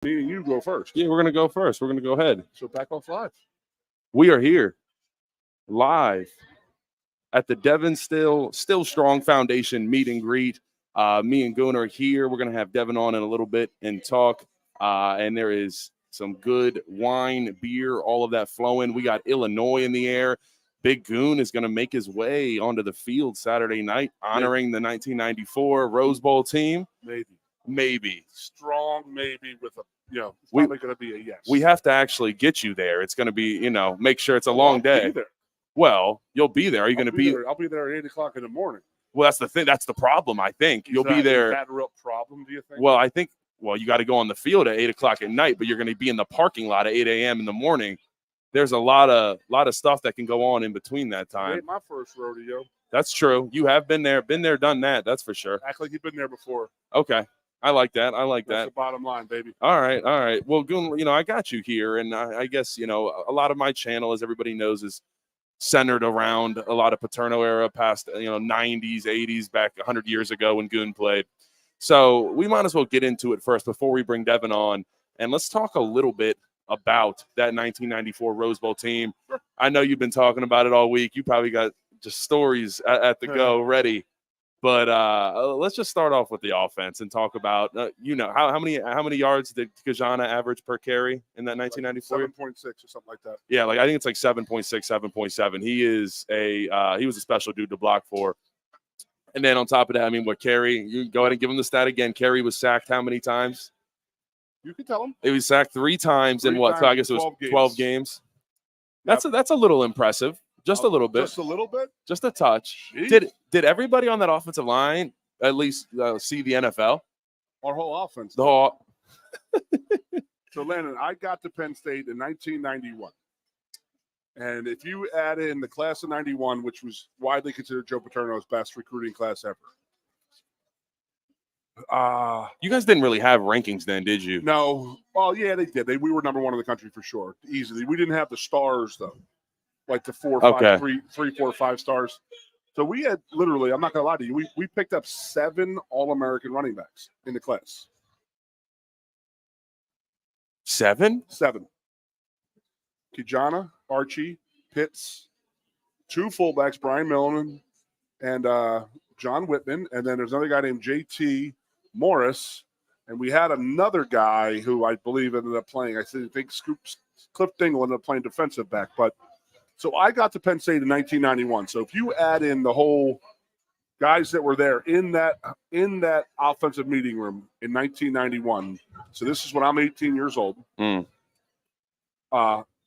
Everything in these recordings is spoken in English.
Me and you go first. Yeah, we're going to go first. We're going to go ahead. So back off live. We are here live at the Devon Still Strong Foundation meet and greet. Me and Goon are here. We're going to have Devon on in a little bit and talk. And there is some good wine, beer, all of that flowing. We got Illinois in the air. Big Goon is going to make his way onto the field Saturday night, honoring the 1994 Rose Bowl team. Maybe. Strong maybe with a, it's probably going to be a yes. We have to actually get you there. It's going to be, make sure it's a long day. Be there. Well, you'll be there. Are you going to be? I'll be there at 8 o'clock in the morning. Well, that's the thing. That's the problem, I think. You'll be there. Is that a real problem, do you think? Well, I think, you got to go on the field at 8 o'clock at night, but you're going to be in the parking lot at 8 a.m. in the morning. There's a lot of stuff that can go on in between that time. It ain't my first rodeo. That's true. You have been there, done that. That's for sure. Act like you've been there before. Okay. I like that. That's the bottom line, baby. All right. Well, Goon, I got you here. And I guess, a lot of my channel, as everybody knows, is centered around a lot of Paterno era, past, 90s, 80s, back 100 years ago when Goon played. So we might as well get into it first before we bring Devon on. And let's talk a little bit about that 1994 Rose Bowl team. Sure. I know you've been talking about it all week. You probably got just stories at the go ready. But let's just start off with the offense and talk about, how many yards did Kajana average per carry in that 1994? 7.6 or something like that. Yeah, I think it's like 7.6, 7.7. He was a special dude to block for. And then on top of that, what Carey, you go ahead and give him the stat again. Carey was sacked how many times? You can tell him. He was sacked 3 times in what? So I guess it was 12 games. Yep. That's a little impressive. Just a little bit. Just a little bit? Just a touch. Jeez. Did everybody on that offensive line at least see the NFL? Our whole offense. So, Landon, I got to Penn State in 1991. And if you add in the class of 91, which was widely considered Joe Paterno's best recruiting class ever. You guys didn't really have rankings then, did you? No. Well, yeah, they did. We were number 1 in the country for sure, easily. We didn't have the stars, though. Like the 4, 5, 3, 4, 5 stars. So we had literally, I'm not going to lie to you, we picked up 7 All-American running backs in the class. 7? 7. Kijana, Archie, Pitts, 2 fullbacks, Brian Milliman and John Whitman. And then there's another guy named J.T. Morris. And we had another guy who I believe ended up playing, I think Cliff Dingle ended up playing defensive back. But so I got to Penn State in 1991. So if you add in the whole guys that were there in that offensive meeting room in 1991, so this is when I'm 18 years old,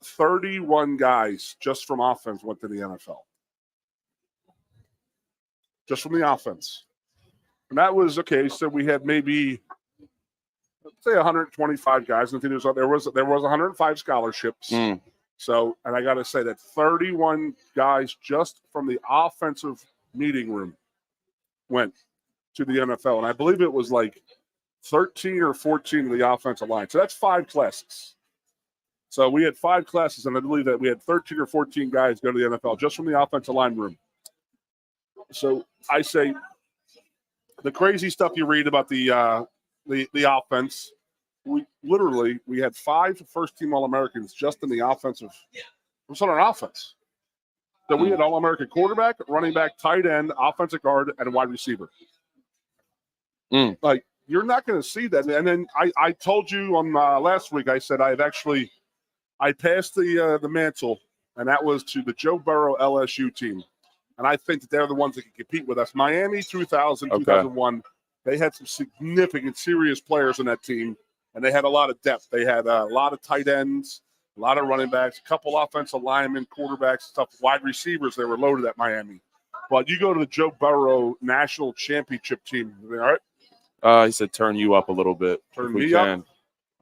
31 guys just from offense went to the NFL. Just from the offense. And that was, okay, so we had maybe, let's say 125 guys. I think there was 105 scholarships. So, and I got to say that 31 guys just from the offensive meeting room went to the NFL. And I believe it was like 13 or 14 of the offensive line. So that's 5 classes. So we had 5 classes, and I believe that we had 13 or 14 guys go to the NFL just from the offensive line room. So I say the crazy stuff you read about the offense, we had 5 first-team All-Americans just in the offensive. It was on our offense. So we had All-American quarterback, running back, tight end, offensive guard, and a wide receiver. Like, you're not going to see that. And then I told you on last week, I said I passed the mantle, and that was to the Joe Burrow LSU team. And I think that they're the ones that can compete with us. Miami 2000, 2001, they had some significant, serious players on that team, and they had a lot of depth. They had a lot of tight ends, a lot of running backs, a couple offensive linemen, quarterbacks, stuff, wide receivers. They were loaded at Miami. But you go to the Joe Burrow National Championship team. All right? He said turn you up a little bit. Turn me up?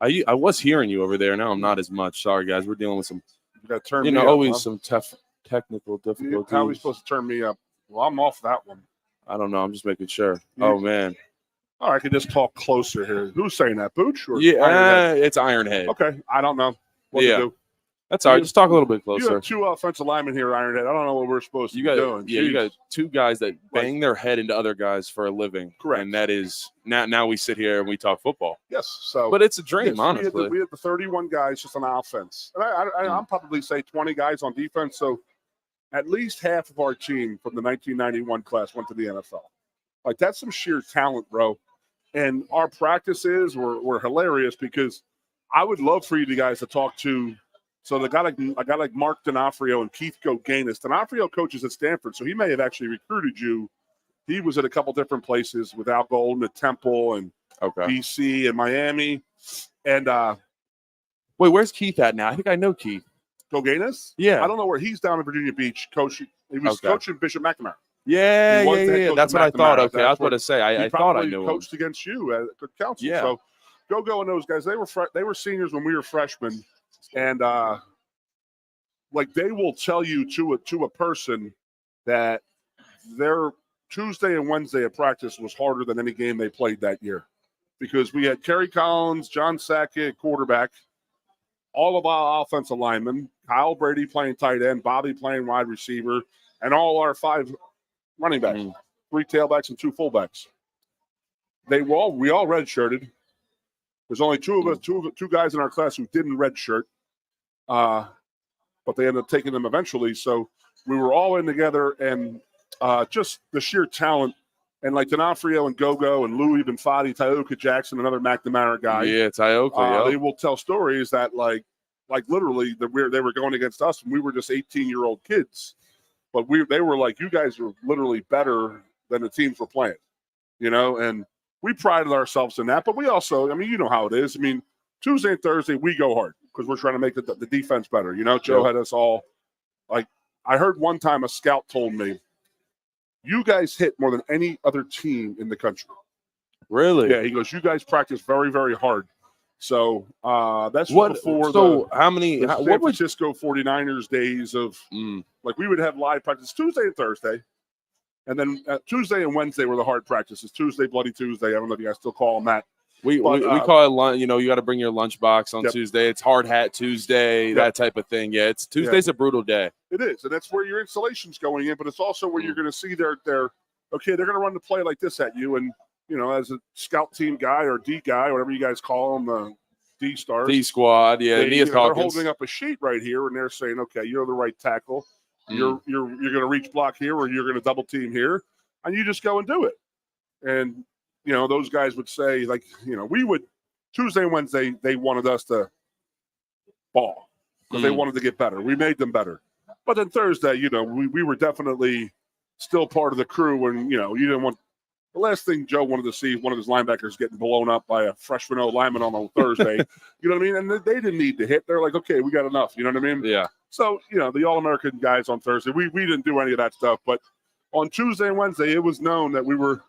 I was hearing you over there. Now I'm not as much. Sorry, guys. We're dealing with some, you got to turn me up, always some tough technical difficulties. How are we supposed to turn me up? Well, I'm off that one. I don't know. I'm just making sure. Oh, man. All right, I can just talk closer here. Who's saying that, Booch? Or yeah, it's Ironhead. Okay, I don't know what to do. That's all right. Just talk a little bit You closer. have two offensive linemen here, Ironhead. I don't know what we're supposed to be doing. Yeah, you got two guys that bang their head into other guys for a living. Correct. And that is now we sit here and we talk football. Yes. So, but it's a dream, honestly. We had the 31 guys just on offense, and I'll probably say 20 guys on defense. So, at least half of our team from the 1991 class went to the NFL. Like, that's some sheer talent, bro. And our practices were hilarious because I would love for you guys to talk to. So a guy like Mark D'Onofrio and Keith Goganis. D'Onofrio coaches at Stanford, so he may have actually recruited you. He was at a couple different places with Al Golden at Temple and BC and Miami. And wait, where's Keith at now? I think I know Keith. Goganis? Yeah. I don't know where he's down in Virginia Beach coaching. He was coaching Bishop McNamara. Yeah. That's what I thought. Okay, I was about to say. I thought I knew him. Coached against you at good counsel. Yeah. So Go and those guys. They were seniors when we were freshmen, and like they will tell you to a person that their Tuesday and Wednesday of practice was harder than any game they played that year, because we had Kerry Collins, John Sackett, quarterback, all of our offensive linemen, Kyle Brady playing tight end, Bobby playing wide receiver, and all our 5 running backs, 3 tailbacks and 2 fullbacks. We all redshirted. There's only 2 of us, two guys in our class who didn't redshirt, but they ended up taking them eventually. So we were all in together, and just the sheer talent. And like D'Onofrio and Gogo and Louis Benfatti, Tioka Jackson, another McNamara guy. Yeah, Tioka. They will tell stories that like literally they were going against us, and we were just 18-year-old kids. But they were like, you guys are literally better than the teams we're playing, and we prided ourselves in that. But we also, I mean, you know how it is. I mean, Tuesday and Thursday, we go hard because we're trying to make the defense better. Joe had us all, like, I heard one time a scout told me, you guys hit more than any other team in the country. Really? Yeah, he goes, you guys practice very, very hard. So that's what before San Francisco 49ers days of like we would have live practice Tuesday and Thursday. And then Tuesday and Wednesday were the hard practices. Tuesday, Bloody Tuesday. I don't know if you guys still call them that. We call it lunch. You got to bring your lunchbox on Tuesday. It's Hard Hat Tuesday, that type of thing. Yeah, Tuesday's a brutal day. It is, and that's where your installation's going in. But it's also where you're going to see they're going to run the play like this at you. And as a scout team guy or D guy, whatever you guys call them, the D stars, D squad, they're holding up a sheet right here, and they're saying, okay, you're the right tackle. You're going to reach block here, or you're going to double team here, and you just go and do it. And those guys would say, like, we would Tuesday and Wednesday they wanted us to ball because they wanted to get better. We made them better. But then Thursday, we were definitely still part of the crew when you didn't want. The last thing Joe wanted to see one of his linebackers getting blown up by a freshman lineman on a Thursday. You know what I mean? And they didn't need to hit. They're like, okay, we got enough. You know what I mean? Yeah. So, the All-American guys on Thursday, we didn't do any of that stuff. But on Tuesday and Wednesday, it was known that we were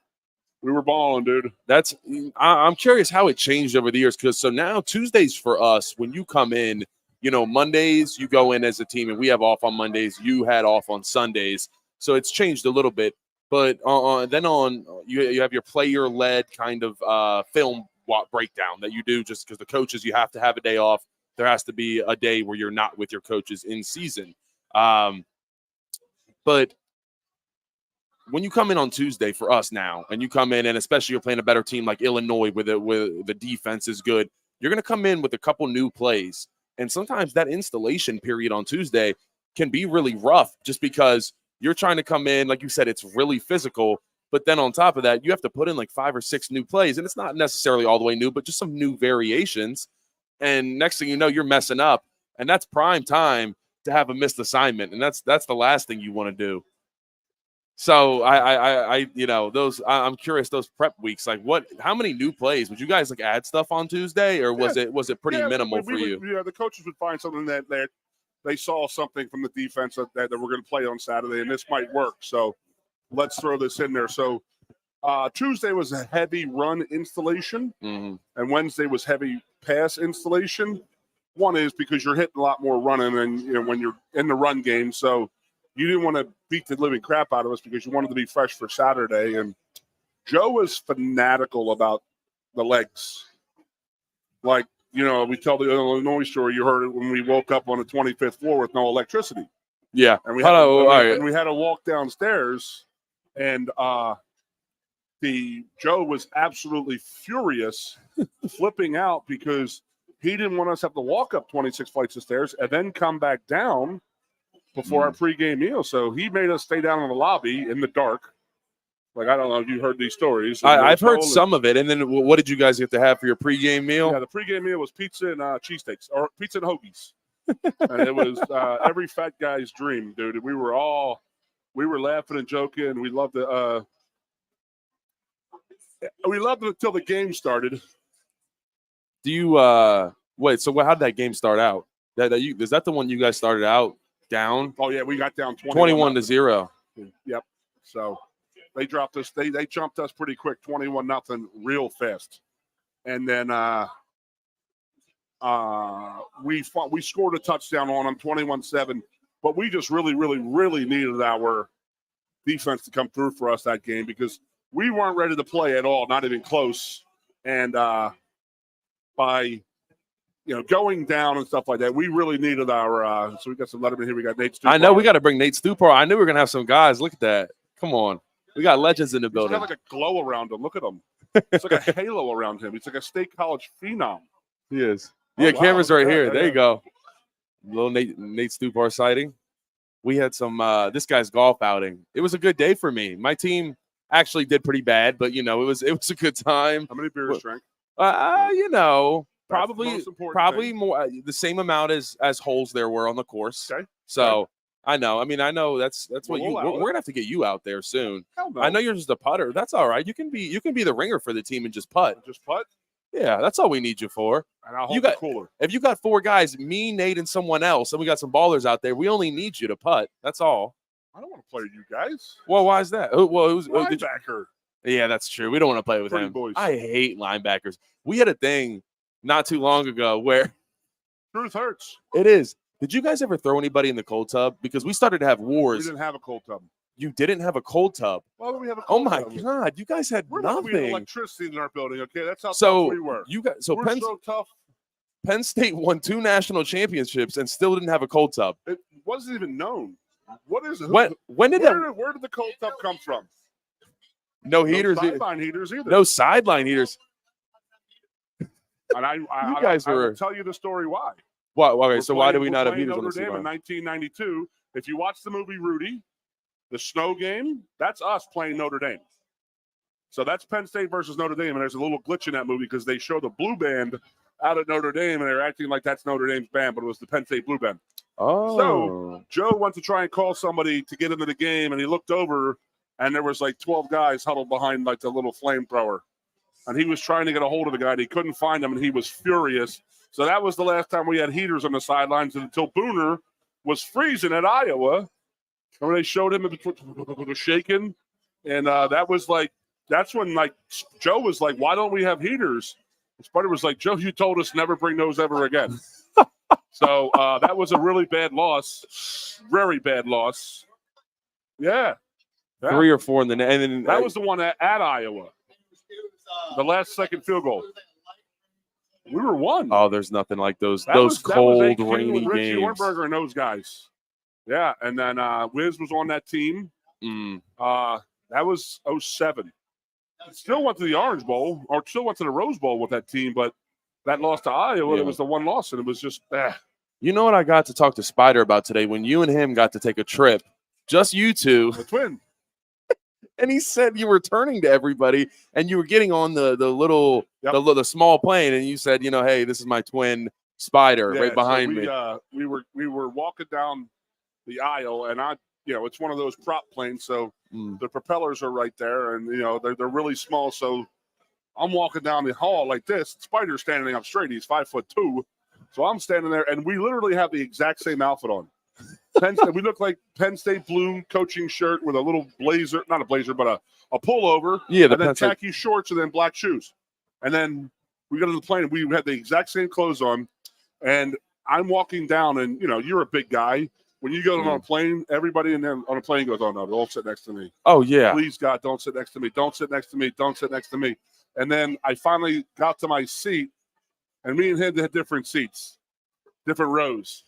balling, dude. I'm curious how it changed over the years, because so now Tuesdays for us, when you come in, Mondays you go in as a team and we have off on Mondays. You had off on Sundays. So it's changed a little bit. But then you have your player-led kind of film breakdown that you do just because the coaches, you have to have a day off. There has to be a day where you're not with your coaches in season. But when you come in on Tuesday for us now, and you come in, and especially you're playing a better team like Illinois where the defense is good, you're going to come in with a couple new plays. And sometimes that installation period on Tuesday can be really rough just because you're trying to come in, like you said, it's really physical. But then on top of that, you have to put in like 5 or 6 new plays. And it's not necessarily all the way new, but just some new variations. And next thing you know, you're messing up. And that's prime time to have a missed assignment. And that's the last thing you want to do. So I'm curious, those prep weeks, like how many new plays would you guys like add stuff on Tuesday, or was it pretty minimal for you? Yeah, the coaches would find something that they saw something from the defense that we're going to play on Saturday, and this might work. So let's throw this in there. So Tuesday was a heavy run installation, and Wednesday was heavy pass installation. One is because you're hitting a lot more running, and when you're in the run game, so you didn't want to beat the living crap out of us because you wanted to be fresh for Saturday. And Joe was fanatical about the legs. Like, we tell the Illinois story. You heard it when we woke up on the 25th floor with no electricity. Yeah. And we had to walk downstairs, and Joe was absolutely furious, flipping out because he didn't want us to have to walk up 26 flights of stairs and then come back down before our pregame meal. So he made us stay down in the lobby in the dark. Like, I don't know if you heard these stories. I've heard some of it. And then what did you guys get to have for your pregame meal? Yeah, the pregame meal was pizza and cheesesteaks, or pizza and hoagies. And it was every fat guy's dream, dude. We were laughing and joking. We loved it. We loved it until the game started. Do you wait? So how did that game start out? Is that the one you guys started out down? Oh yeah, we got down 21-0. Yep. So they dropped us. They jumped us pretty quick, 21-0, real fast. And then we scored a touchdown on them, 21-7. But we just really, really, really needed our defense to come through for us that game because we weren't ready to play at all, not even close. And by going down and stuff like that, we really needed our. So we got some letterman here. We got Nate Stupar. I know we got to bring Nate Stupar. I knew we were gonna have some guys. Look at that. Come on, we got legends in the building. He's got like a glow around him. Look at him. It's like a halo around him. He's like a state college phenom. He is. Oh, Yeah, wow. camera's right here. Yeah, There you go. Little Nate Stupar sighting. We had some this guy's golf outing. It was a good day for me. My team actually did pretty bad, but it was a good time. How many beers drank? Probably more the same amount as holes there were on the course. Okay. So I know. I mean, I know that's what we're gonna have to get you out there soon. Hell no. I know you're just a putter. That's all right. You can be the ringer for the team and just putt. Just putt? Yeah, that's all we need you for. And I'll hold the cooler. If you got 4 guys, me, Nate, and someone else, and we got some ballers out there, we only need you to putt. That's all. I don't want to play with you guys. Well, why is that? Who's linebacker? Yeah, that's true. We don't want to play with Pretty him. boys. I hate linebackers. We had a thing not too long ago where truth hurts. It is. Did you guys ever throw anybody in the cold tub? Because we started to have wars. We didn't have a cold tub. You didn't have a cold tub. Why would we have a cold tub? Oh my God! You guys had nothing. We had electricity in our building. Okay, that's how tough we were. We're so tough. Penn State won 2 national championships and still didn't have a cold tub. It wasn't even known. What is it? Where did the cold tub come from? No heaters. No sideline heaters either. No sideline heaters. And I will tell you the story why. Okay, so why do we not have heaters on the sideline? In 1992, if you watch the movie Rudy, the snow game, that's us playing Notre Dame. So that's Penn State versus Notre Dame, and there's a little glitch in that movie because they show the blue band out at Notre Dame, and they're acting like that's Notre Dame's band, but it was the Penn State blue band. Oh. So Joe went to try and call somebody to get into the game, and he looked over, and there was like 12 guys huddled behind like the little flamethrower. And he was trying to get a hold of the guy, and he couldn't find him, and he was furious. So that was the last time we had heaters on the sidelines until Booner was freezing at Iowa. And they showed him, it was shaking. And that's when Joe was like, why don't we have heaters? Spider was like, Joe, you told us never bring those ever again. So that was a really bad loss. Very bad loss. Yeah. 3 or 4 in the net. And then that was the one at Iowa. The last second field goal. We were 1. Oh, there's nothing like those rainy cold, games. Richie games. Ornberger and those guys. Yeah, and then Wiz was on that team. That was 07. Still went to the Orange Bowl, or still went to the Rose Bowl with that team, but that loss to Iowa, It was the one loss, and it was just You know what I got to talk to Spider about today when you and him got to take a trip, just you two. The twin. And he said you were turning to everybody and you were getting on the little the small plane, and you said, hey, this is my twin Spider right behind me. We were walking down the aisle, and it's one of those prop planes, so the propellers are right there, and they're really small. So I'm walking down the hall like this. Spider's standing up straight. He's 5'2", so I'm standing there, and we literally have the exact same outfit on. We look like Penn State blue coaching shirt with a little blazer, not a blazer, but a pullover. Yeah, and then tacky shorts and then black shoes. And then we got on the plane. We had the exact same clothes on, and I'm walking down, and you're a big guy. When you go on a plane, everybody on a plane goes, "Oh no, don't sit next to me." Oh yeah, please God, don't sit next to me. Don't sit next to me. Don't sit next to me. And then I finally got to my seat, and me and him had different seats, different rows.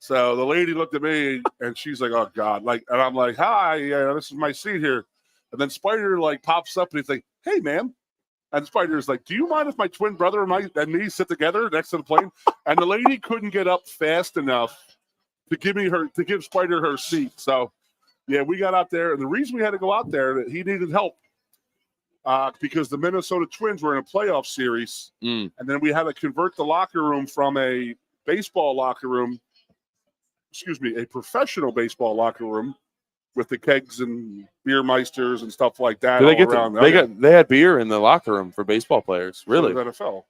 So the lady looked at me, and she's like, "Oh God!" Like, and I'm like, "Hi, yeah, this is my seat here." And then Spider like pops up, and he's like, "Hey, ma'am." And Spider's like, "Do you mind if my twin brother and me sit together next to the plane?" And the lady couldn't get up fast enough to give Spider her seat. So, yeah, we got out there, and the reason we had to go out there that he needed help because the Minnesota Twins were in a playoff series, and then we had to convert the locker room from a baseball locker room. A professional baseball locker room with the kegs and beer meisters and stuff like that. They had beer in the locker room for baseball players. Really? NFL.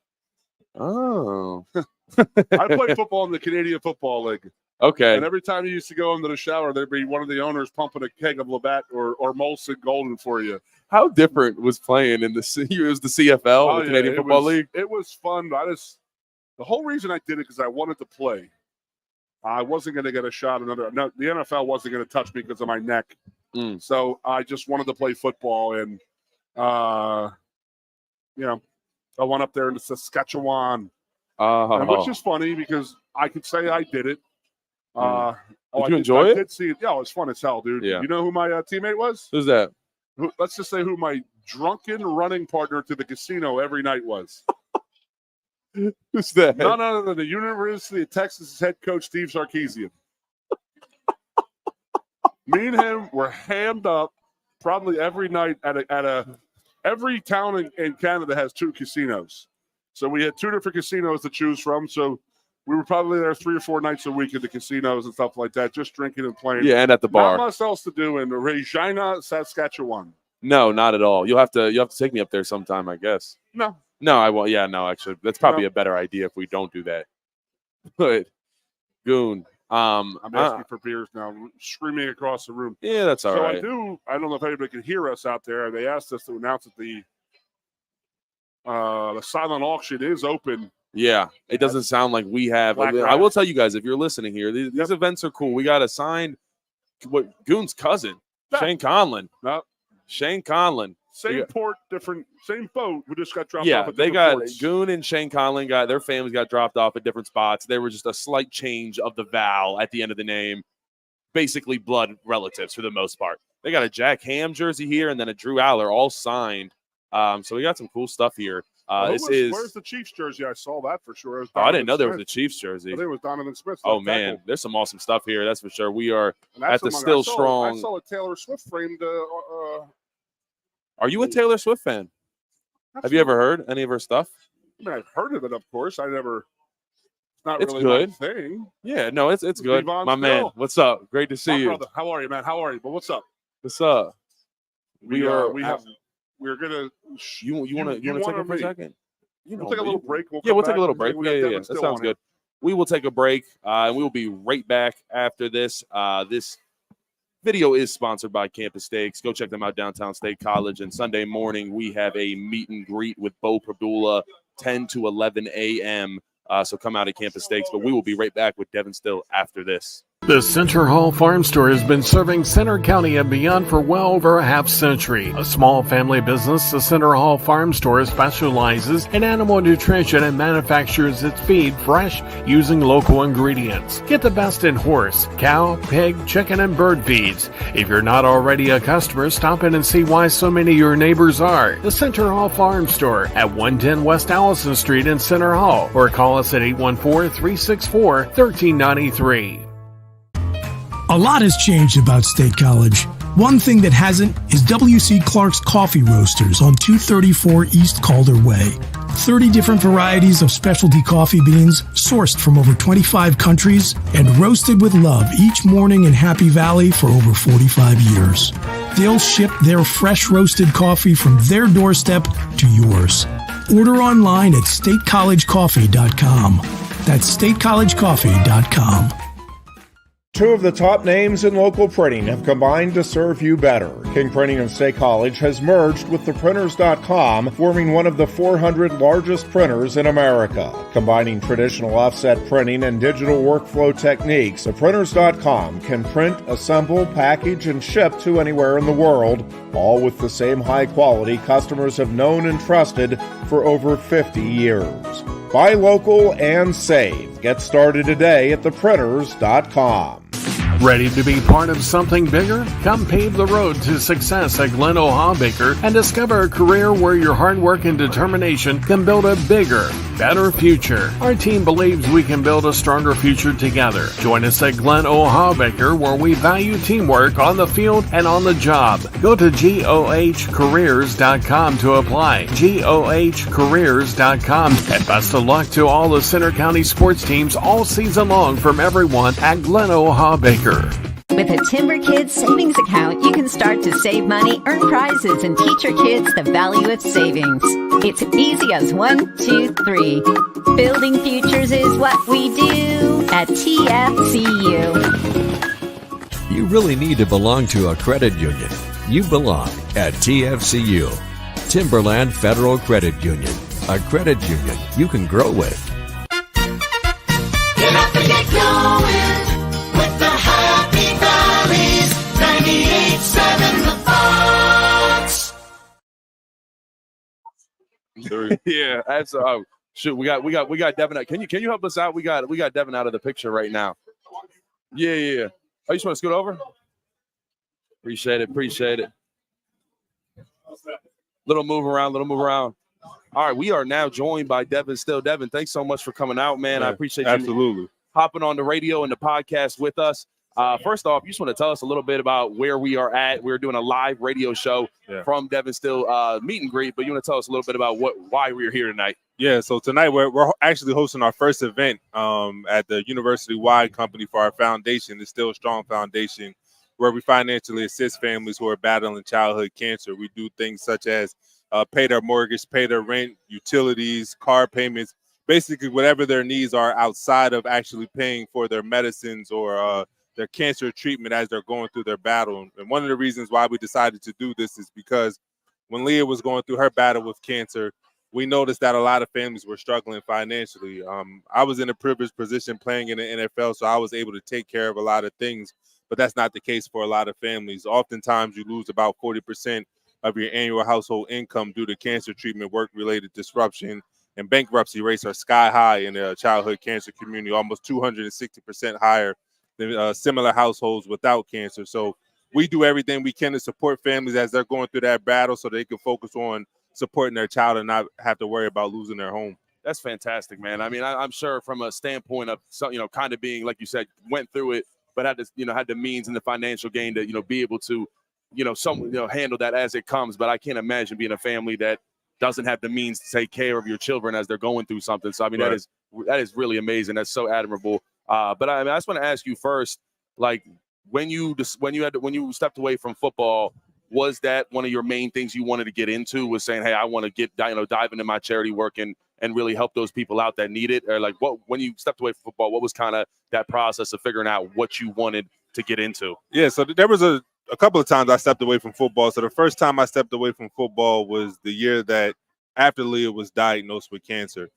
Oh. I played football in the Canadian Football League. Okay. And every time you used to go into the shower, there'd be one of the owners pumping a keg of Labatt or Molson Golden for you. How different was playing in it was the CFL, the Canadian Football League? It was fun. The whole reason I did it because I wanted to play. I wasn't going to get a shot. The NFL wasn't going to touch me because of my neck. So I just wanted to play football. And, I went up there into Saskatchewan, which is funny because I could say I did it. Did you enjoy it? I did see it. Yeah, it was fun as hell, dude. Yeah. You know who my teammate was? Who's that? Let's just say who my drunken running partner to the casino every night was. Who's that? None other than the University of Texas head coach, Steve Sarkisian. Me and him were hammed up probably every night every town in Canada has 2 casinos. So we had 2 different casinos to choose from. So we were probably there 3 or 4 nights a week at the casinos and stuff like that, just drinking and playing. Yeah, and at the bar. Not much else to do in Regina, Saskatchewan. No, not at all. You'll have to take me up there sometime, I guess. No, I won't. Yeah, no, actually, that's probably a better idea if we don't do that. But Goon, I'm asking for beers now, screaming across the room. Yeah, that's all right. I don't know if anybody can hear us out there. They asked us to announce that the silent auction is open. Yeah, it doesn't sound like we have. I will tell you guys, if you're listening here, these events are cool. We got assigned Goon's cousin, Shane Conlon. Shane Conlon. Same port, same boat. We just got dropped off. Yeah, they got Goon and Shane Conlon. Their families got dropped off at different spots. There was just a slight change of the vowel at the end of the name. Basically, blood relatives for the most part. They got a Jack Ham jersey here and then a Drew Aller, all signed. So we got some cool stuff here. Where's the Chiefs jersey? I saw that for sure. I didn't know there was a Chiefs jersey. I think it was Donovan Smith. Oh man, there's some awesome stuff here. That's for sure. We are at the Still Strong. I saw a Taylor Swift framed. Are you a Taylor Swift fan? Have you ever heard any of her stuff? I mean, I've heard of it, of course. I never. It's not it's really good. my thing. Yeah, no, it's good. Devon my man, what's up? Great to see you. Brother. How are you, man? How are you? But what's up? What's up? We're gonna. You want to take a for a second? We'll take a little break. We'll take a little break. Yeah. That sounds good. We will take a break, and we will be right back after this. This video is sponsored by Campus Steaks. Go check them out downtown State College. And Sunday morning, we have a meet and greet with Bo Perdula, 10 to 11 a.m. So come out at Campus Steaks. But we will be right back with Devon Still after this. The Center Hall Farm Store has been serving Center County and beyond for well over a half century. A small family business, the Center Hall Farm Store specializes in animal nutrition and manufactures its feed fresh using local ingredients. Get the best in horse, cow, pig, chicken, and bird feeds. If you're not already a customer, stop in and see why so many of your neighbors are. The Center Hall Farm Store at 110 West Allison Street in Center Hall, or call us at 814-364-1393. A lot has changed about State College. One thing that hasn't is W.C. Clark's Coffee Roasters on 234 East Calder Way. 30 different varieties of specialty coffee beans sourced from over 25 countries and roasted with love each morning in Happy Valley for over 45 years. They'll ship their fresh roasted coffee from their doorstep to yours. Order online at statecollegecoffee.com. That's statecollegecoffee.com. Two of the top names in local printing have combined to serve you better. King Printing of State College has merged with theprinters.com, forming one of the 400 largest printers in America. Combining traditional offset printing and digital workflow techniques, theprinters.com can print, assemble, package, and ship to anywhere in the world, all with the same high quality customers have known and trusted for over 50 years. Buy local and save. Get started today at theprinters.com. Ready to be part of something bigger? Come pave the road to success at Glen O'Habaker and discover a career where your hard work and determination can build a bigger, better future. Our team believes we can build a stronger future together. Join us at Glen O'Habaker, where we value teamwork on the field and on the job. Go to GOHcareers.com to apply. GOHcareers.com. And best of luck to all the Center County sports teams all season long from everyone at Glen O'Habaker. With a Timber Kids savings account, you can start to save money, earn prizes, and teach your kids the value of savings. It's easy as 1, 2, 3. Building futures is what we do at TFCU. You really need to belong to a credit union. You belong at TFCU, Timberland Federal Credit Union, a credit union you can grow with. Get up and get going with the Happy Valleys 98.7 The Fox. Yeah, that's shoot. We got Devon. Can you help us out? We got Devon out of the picture right now. Yeah. Oh, you just want to scoot over? Appreciate it. Little move around. All right, we are now joined by Devon Still. Devon, thanks so much for coming out, man. I appreciate you absolutely hopping on the radio and the podcast with us. First off, you just want to tell us a little bit about where we are at. We're doing a live radio show from Devon Still meet and greet, but you want to tell us a little bit about why we're here tonight. Yeah, so tonight we're actually hosting our first event at the university-wide company for our foundation, the Still Strong Foundation, where we financially assist families who are battling childhood cancer. We do things such as pay their mortgage, pay their rent, utilities, car payments, basically whatever their needs are outside of actually paying for their medicines or their cancer treatment as they're going through their battle. And one of the reasons why we decided to do this is because when Leah was going through her battle with cancer, we noticed that a lot of families were struggling financially. I was in a privileged position playing in the NFL, so I was able to take care of a lot of things, but that's not the case for a lot of families. Oftentimes you lose about 40% of your annual household income due to cancer treatment, work-related disruption, and bankruptcy rates are sky high in the childhood cancer community, almost 260% higher than similar households without cancer. So we do everything we can to support families as they're going through that battle so they can focus on supporting their child and not have to worry about losing their home. That's fantastic, man. I mean, I'm sure from a standpoint of, kind of being, like you said, went through it, but had the means and the financial gain to, be able to, handle that as it comes. But I can't imagine being a family that doesn't have the means to take care of your children as they're going through something. So, I mean, Right. that is really amazing. That's so admirable. But I just want to ask you first, like when you stepped away from football, was that one of your main things you wanted to get into, was saying, hey, I want to get, dive into my charity work and really help those people out that need it? Or like when you stepped away from football, what was kind of that process of figuring out what you wanted to get into? Yeah, so there was a couple of times I stepped away from football. So the first time I stepped away from football was the year that after Leah was diagnosed with cancer.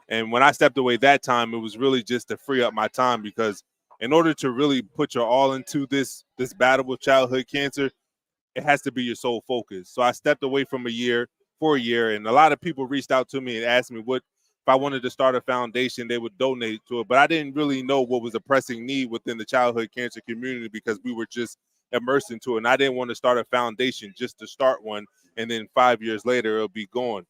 And when I stepped away that time, it was really just to free up my time, because in order to really put your all into this battle with childhood cancer, it has to be your sole focus. So I stepped away for a year, and a lot of people reached out to me and asked me if I wanted to start a foundation, they would donate to it. But I didn't really know what was a pressing need within the childhood cancer community, because we were just immersed into it. And I didn't want to start a foundation just to start one, and then 5 years later it'll be gone.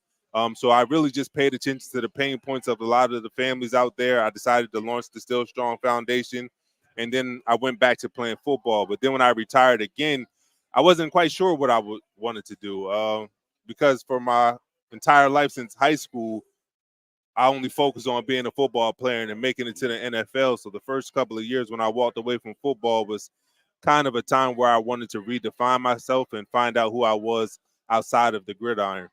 So I really just paid attention to the pain points of a lot of the families out there. I decided to launch the Still Strong Foundation, and then I went back to playing football. But then when I retired again, I wasn't quite sure what I wanted to do, because for my entire life since high school, I only focused on being a football player and making it to the NFL. So the first couple of years when I walked away from football was kind of a time where I wanted to redefine myself and find out who I was outside of the gridiron.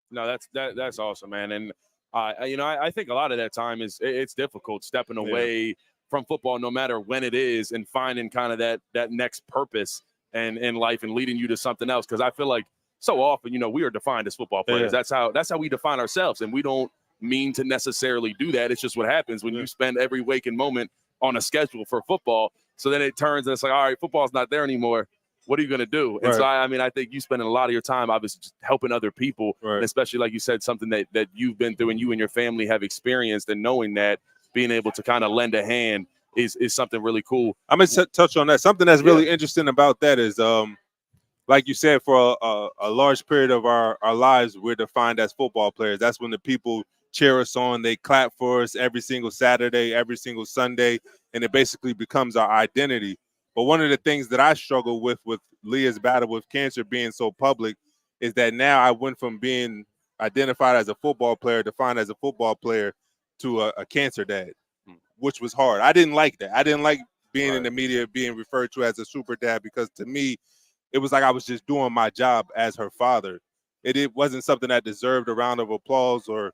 No, that's awesome, man. And I think a lot of that time it's difficult stepping away from football, no matter when it is, and finding kind of that next purpose and in life and leading you to something else. Because I feel like so often, we are defined as football players. Yeah. That's how we define ourselves, and we don't mean to necessarily do that. It's just what happens when you spend every waking moment on a schedule for football. So then it turns and it's like, all right, football's not there anymore. what are you going to do? And so, I mean, I think you spend a lot of your time obviously just helping other people, and especially like you said, something that you've been through and you and your family have experienced, and knowing that being able to kind of lend a hand is something really cool. I'm going to touch on that. Something that's really interesting about that is, like you said, for a large period of our lives, we're defined as football players. That's when the people cheer us on. They clap for us every single Saturday, every single Sunday, and it basically becomes our identity. But one of the things that I struggle with Leah's battle with cancer being so public is that now I went from being identified as a football player, defined as a football player, to a cancer dad, which was hard. I didn't like that. I didn't like being in the media, being referred to as a super dad, because to me, it was like I was just doing my job as her father. It wasn't something that deserved a round of applause or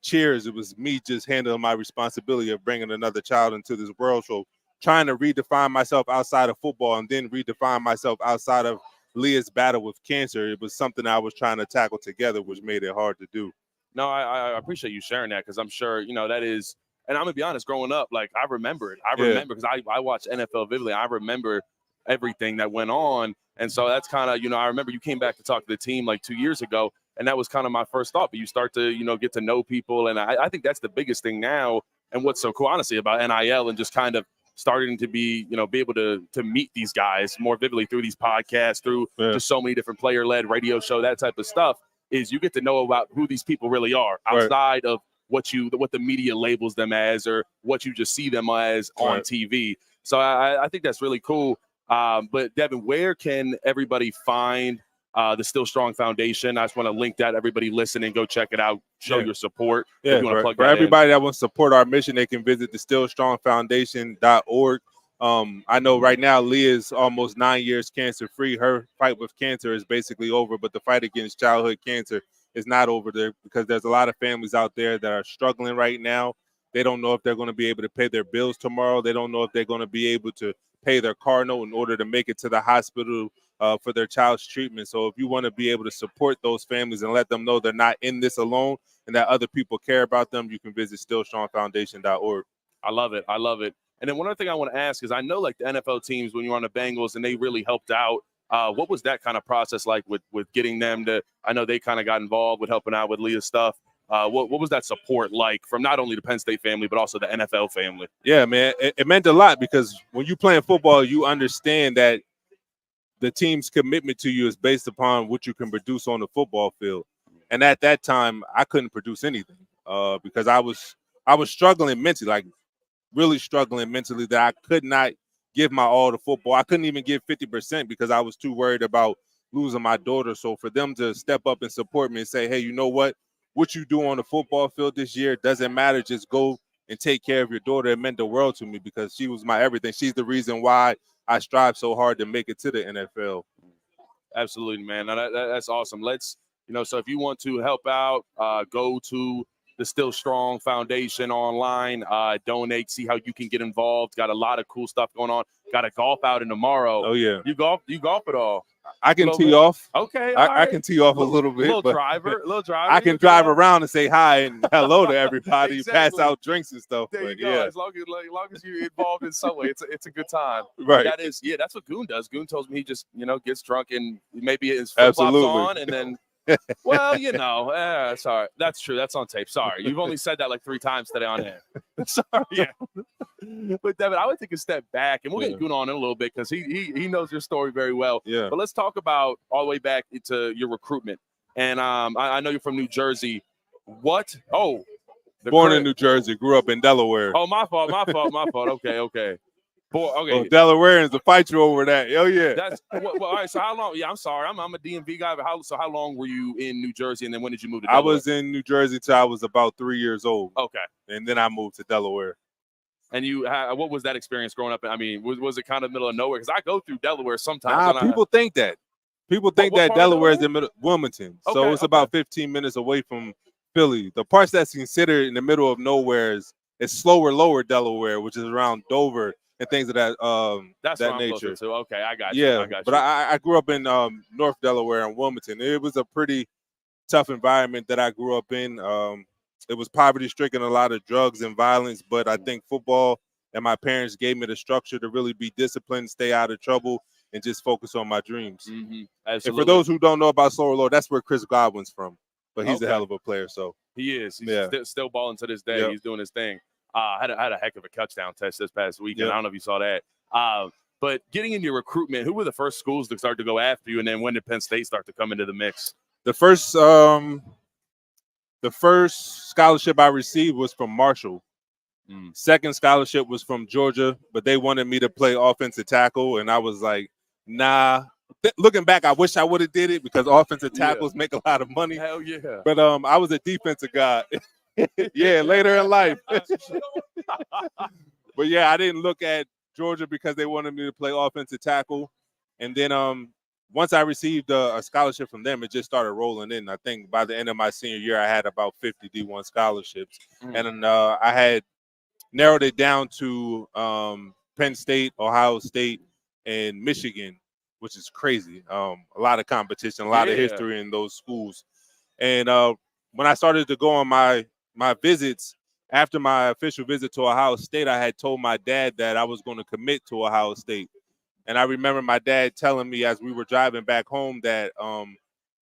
cheers. It was me just handling my responsibility of bringing another child into this world. So trying to redefine myself outside of football and then redefine myself outside of Leah's battle with cancer, it was something I was trying to tackle together, which made it hard to do. No, I appreciate you sharing that, because I'm sure, that is, and I'm going to be honest, growing up, like, I remember it. I remember, because I watched NFL vividly. I remember everything that went on. And so that's kind of, I remember you came back to talk to the team like 2 years ago, and that was kind of my first thought. But you start to, get to know people. And I think that's the biggest thing now. And what's so cool, honestly, about NIL and just kind of starting to be able to meet these guys more vividly through these podcasts, through just so many different player-led radio show, that type of stuff, is you get to know about who these people really are outside of what the media labels them as, or what you just see them as on TV. So I think that's really cool. But Devon, where can everybody find the Still Strong Foundation? I just want to link that. Everybody listening, go check it out. Show your support. Yeah, if you want to plug for that everybody that wants to support our mission, they can visit the stillstrongfoundation.org. I know right now Leah is almost 9 years cancer-free. Her fight with cancer is basically over, but the fight against childhood cancer is not over there, because there's a lot of families out there that are struggling right now. They don't know if they're going to be able to pay their bills tomorrow. They don't know if they're going to be able to pay their car note in order to make it to the hospital for their child's treatment. So if you want to be able to support those families and let them know they're not in this alone and that other people care about them, you can visit stillstrongfoundation.org. I love it. And then one other thing I want to ask is, I know like the NFL teams, when you're on the Bengals and they really helped out, what was that kind of process like with getting them to, I know they kind of got involved with helping out with Leah's stuff. What was that support like from not only the Penn State family, but also the NFL family? Yeah, man, it meant a lot, because when you playing football, you understand that the team's commitment to you is based upon what you can produce on the football field. And at that time, I couldn't produce anything because I was struggling mentally, like really struggling mentally, that I could not give my all to football. I couldn't even give 50% because I was too worried about losing my daughter. So for them to step up and support me and say, hey, you know what you do on the football field this year doesn't matter. Just go and take care of your daughter. It meant the world to me, because she was my everything. She's the reason why I strive so hard to make it to the NFL. Absolutely, man. Now that's awesome. Let's, so if you want to help out, go to the Still Strong Foundation online, donate, see how you can get involved. Got a lot of cool stuff going on. Got a golf outing tomorrow. Oh, yeah. You golf at all? I can tee off. Okay. I can tee off a little bit. Little driver. I can drive around and say hi and hello to everybody. Exactly. Pass out drinks and stuff. There you go. Yeah. As long as you're involved in some way, it's a good time. Right. That's what Goon does. Goon tells me he just, gets drunk and maybe his flip-flops on, and then well, sorry. That's true. That's on tape. Sorry. You've only said that like 3 times today on air. Sorry. Yeah. But Devon, I would take a step back, and we'll get Goon on in a little bit, because he knows your story very well. Yeah. But let's talk about all the way back into your recruitment. And I know you're from New Jersey. What? Oh. Born in New Jersey, grew up in Delaware. Oh, my fault. Okay. Boy, okay. Oh, Delawareans to fight you over that. Oh, yeah. That's well, all right. So how long? Yeah, I'm sorry. I'm a DMV guy. But how long were you in New Jersey, and then when did you move to Delaware? I was in New Jersey till I was about 3 years old. Okay. And then I moved to Delaware. And what was that experience growing up? I mean, was it kind of middle of nowhere? Because I go through Delaware sometimes. People think that. People think that Delaware is in middle Wilmington. Okay, so it's about 15 minutes away from Philly. The parts that's considered in the middle of nowhere is slower, lower Delaware, which is around Dover and things of that that nature. To. Okay, I got you. Yeah, but I grew up in North Delaware and Wilmington. It was a pretty tough environment that I grew up in. It was poverty-stricken, a lot of drugs and violence, but I think football and my parents gave me the structure to really be disciplined, stay out of trouble, and just focus on my dreams. Mm-hmm. And for those who don't know about Slower Lord, that's where Chris Godwin's from. But he's a hell of a player. So he is. He's still balling to this day. Yep. He's doing his thing. Had a heck of a touchdown test this past weekend. Yep. I don't know if you saw that. But getting into recruitment, who were the first schools to start to go after you, and then when did Penn State start to come into the mix? The first scholarship I received was from Marshall. Second scholarship was from Georgia, but they wanted me to play offensive tackle, and I was like, nah. Looking back, I wish I would have did it because offensive tackles make a lot of money. Hell yeah. But I was a defensive guy. Yeah, later in life. But yeah, I didn't look at Georgia because they wanted me to play offensive tackle. And then once I received a scholarship from them, it just started rolling in. I think by the end of my senior year, I had about 50 D1 scholarships. And I had narrowed it down to Penn State, Ohio State, and Michigan, which is crazy. A lot of competition, a lot of history in those schools. And when I started to go on my visits, after my official visit to Ohio State, I had told my dad that I was going to commit to Ohio State. And I remember my dad telling me as we were driving back home that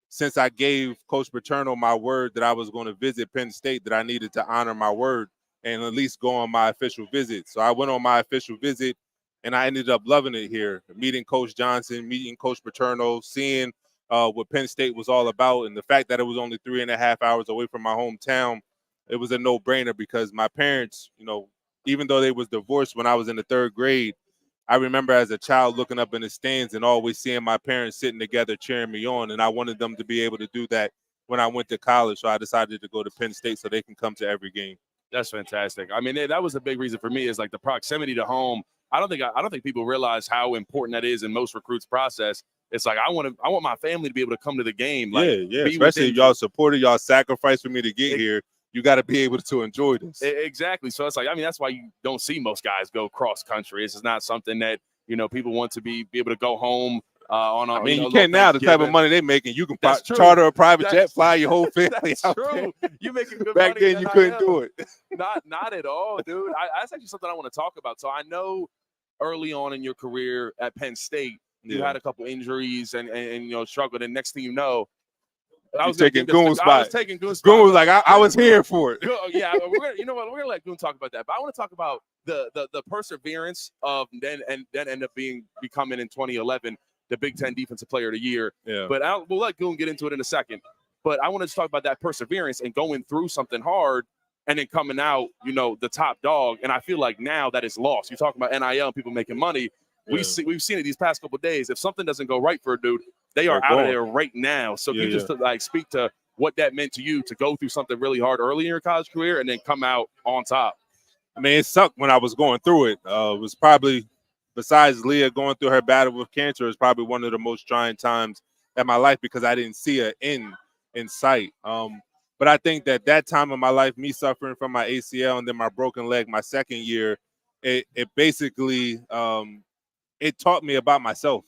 since I gave Coach Paterno my word that I was going to visit Penn State, that I needed to honor my word and at least go on my official visit. So I went on my official visit, and I ended up loving it here, meeting Coach Johnson, meeting Coach Paterno, seeing what Penn State was all about. And the fact that it was only 3.5 hours away from my hometown, it was a no-brainer because my parents, even though they was divorced when I was in the 3rd grade, I remember as a child looking up in the stands and always seeing my parents sitting together cheering me on, and I wanted them to be able to do that when I went to college. So I decided to go to Penn State so they can come to every game. That's fantastic. I mean, that was a big reason for me is like the proximity to home. I don't think people realize how important that is in most recruits' process. It's like I want my family to be able to come to the game. Like, especially if y'all supported, y'all sacrificed for me to get here. You got to be able to enjoy this. Exactly. So it's like, I mean, that's why you don't see most guys go cross country. This is not something that, people want to be able to go home on. I mean, you can't now. The type of money they're making, you can charter a private jet, fly your whole family. That's true. You making good back money then, you couldn't do it. Not at all, dude. That's actually something I want to talk about. So I know early on in your career at Penn State, you had a couple injuries and struggled. And next thing you know, I was taking Goon's spot. I was taking Goon's spot. Goon was like, I was here for it. Yeah, we're gonna let Goon talk about that. But I want to talk about the perseverance of then end up becoming in 2011 the Big Ten Defensive Player of the Year. Yeah. But we'll let Goon get into it in a second. But I want to talk about that perseverance and going through something hard and then coming out, the top dog. And I feel like now that is lost. You talk about NIL and people making money. Yeah. We've seen it these past couple of days. If something doesn't go right for a dude, they are out of there right now. So you just speak to what that meant to you to go through something really hard early in your college career and then come out on top. I mean, it sucked when I was going through it. It was probably, besides Leah going through her battle with cancer, is probably one of the most trying times in my life because I didn't see an end in sight. But I think that time of my life, me suffering from my ACL and then my broken leg my second year, it basically it taught me about myself.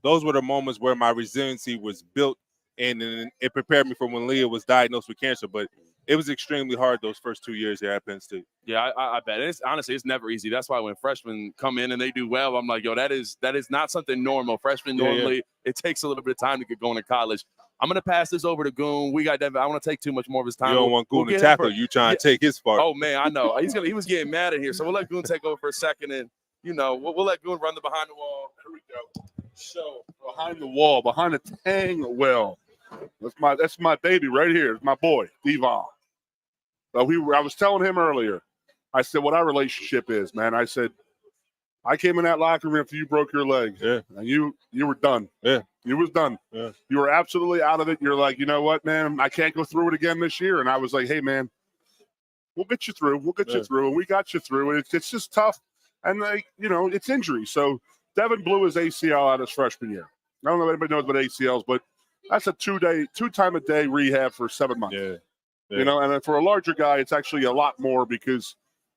Those were the moments where my resiliency was built, and it prepared me for when Leah was diagnosed with cancer. But it was extremely hard those first 2 years here at Penn State. Yeah, I bet. Honestly, it's never easy. That's why when freshmen come in and they do well, I'm like, yo, that is not something normal. Freshmen normally, it takes a little bit of time to get going to college. I'm going to pass this over to Goon. We got Devon. I want to take too much more of his time. You don't want Goon to tackle you trying to take his part. Oh, man, I know. He was getting mad in here. So we'll let Goon take over for a second, and, we'll let Goon run the behind the wall. Here we go. So behind the wall, behind the tang well. That's my baby right here. It's my boy, Devon. So I was telling him earlier, I said what our relationship is, man. I said, I came in that locker room after you broke your leg. Yeah. And you were done. Yeah. You was done. Yeah. You were absolutely out of it. You're like, you know what, man? I can't go through it again this year. And I was like, hey, man, we'll get you through. We'll get you through. And we got you through. And it's just tough. And, it's injury. So Devon blew his ACL out his freshman year. I don't know if anybody knows about ACLs, but that's a 2-time-a-day rehab for 7 months. Yeah. And then for a larger guy, it's actually a lot more because